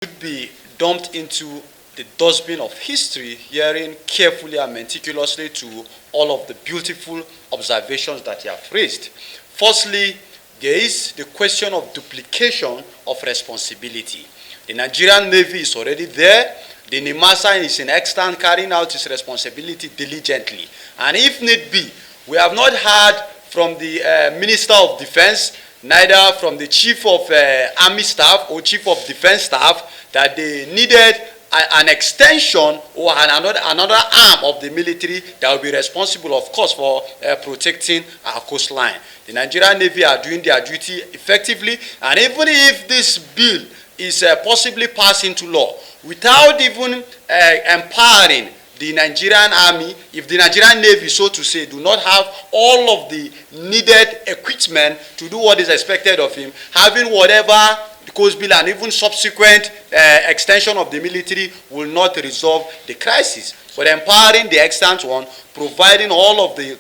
should be dumped into the dustbin of history, hearing carefully and meticulously to all of the beautiful observations that you have raised. Firstly, there is the question of duplication of responsibility. The Nigerian Navy is already there. The NIMASA is in extant carrying out its responsibility diligently. And if need be, we have not heard from the Minister of Defense, neither from the Chief of Army Staff or Chief of Defense Staff, that they needed an extension or another arm of the military that will be responsible, of course, for protecting our coastline. The Nigerian Navy are doing their duty effectively, and even if this bill is possibly passed into law without even empowering the Nigerian Army, if the Nigerian Navy, so to say, do not have all of the needed equipment to do what is expected of him, having whatever the coast bill and even subsequent extension of the military will not resolve the crisis. But empowering the extant one, providing all of the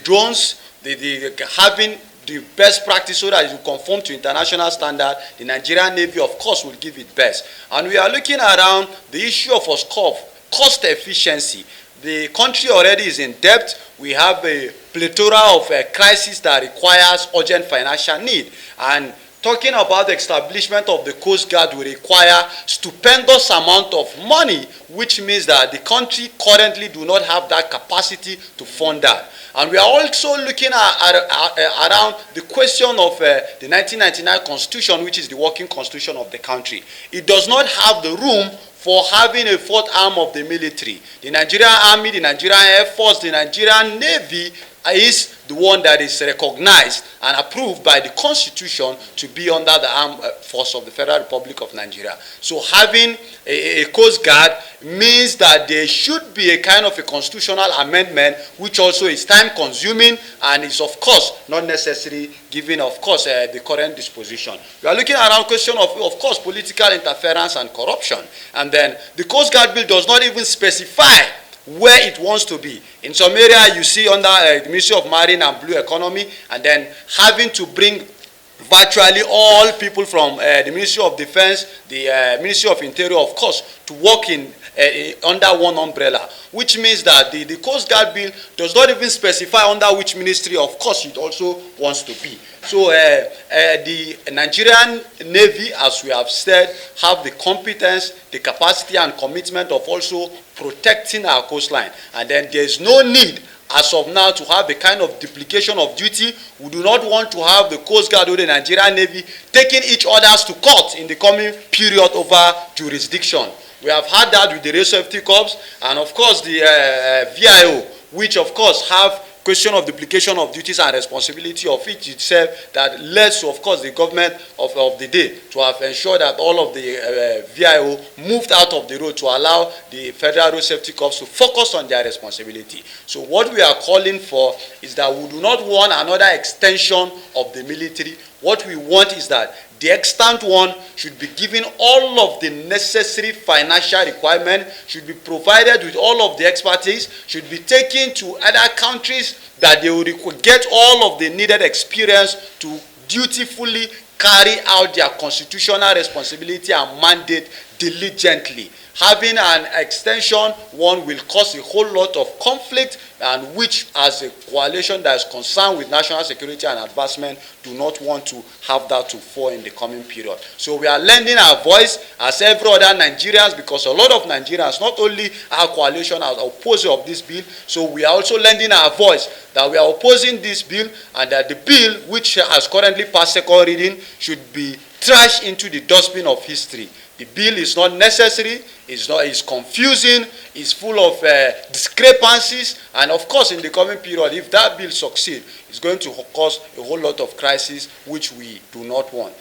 drones, having the best practice so that it will conform to international standard, the Nigerian Navy, of course, will give it best. And we are looking around the issue of cost efficiency. The country already is in debt. We have a plethora of crises that requires urgent financial need. And talking about the establishment of the Coast Guard will require stupendous amount of money, which means that the country currently do not have that capacity to fund that. And we are also looking around the question of the 1999 Constitution, which is the working constitution of the country. It does not have the room for having a fourth arm of the military. The Nigerian Army, the Nigerian Air Force, the Nigerian Navy is the one that is recognized and approved by the Constitution to be under the armed force of the Federal Republic of Nigeria. So having a Coast Guard means that there should be a kind of a constitutional amendment, which also is time-consuming and is, of course, not necessary given, of course, the current disposition. We are looking around question of course, political interference and corruption. And then the Coast Guard bill does not even specify where it wants to be. In some area, you see under the Ministry of Marine and Blue Economy, and then having to bring virtually all people from the Ministry of Defense, the Ministry of Interior, of course, to work in under one umbrella, which means that the Coast Guard bill does not even specify under which ministry, of course, it also wants to be. So the Nigerian Navy, as we have said, have the competence, the capacity and commitment of also protecting our coastline. And then there is no need as of now to have a kind of duplication of duty. We do not want to have the Coast Guard or the Nigerian Navy taking each other's to court in the coming period over jurisdiction. We have had that with the Rail Safety Corps and, of course, the VIO, which, of course, have question of duplication of duties and responsibility of it itself that led to, of course, the government of the day to have ensured that all of the VIO moved out of the road to allow the Federal Road Safety Corps to focus on their responsibility. So what we are calling for is that we do not want another extension of the military. What we want is that the extant one should be given all of the necessary financial requirement, should be provided with all of the expertise, should be taken to other countries that they will get all of the needed experience to dutifully carry out their constitutional responsibility and mandate diligently. Having an extension, one will cause a whole lot of conflict, and which, as a coalition that is concerned with national security and advancement, do not want to have that to fall in the coming period. So we are lending our voice as every other Nigerians, because a lot of Nigerians, not only our coalition, are opposers of this bill, so we are also lending our voice that we are opposing this bill, and that the bill, which has currently passed second reading, should be trashed into the dustbin of history. The bill is not necessary, it's confusing, it's full of discrepancies, and of course in the coming period, if that bill succeeds, it's going to cause a whole lot of crises which we do not want.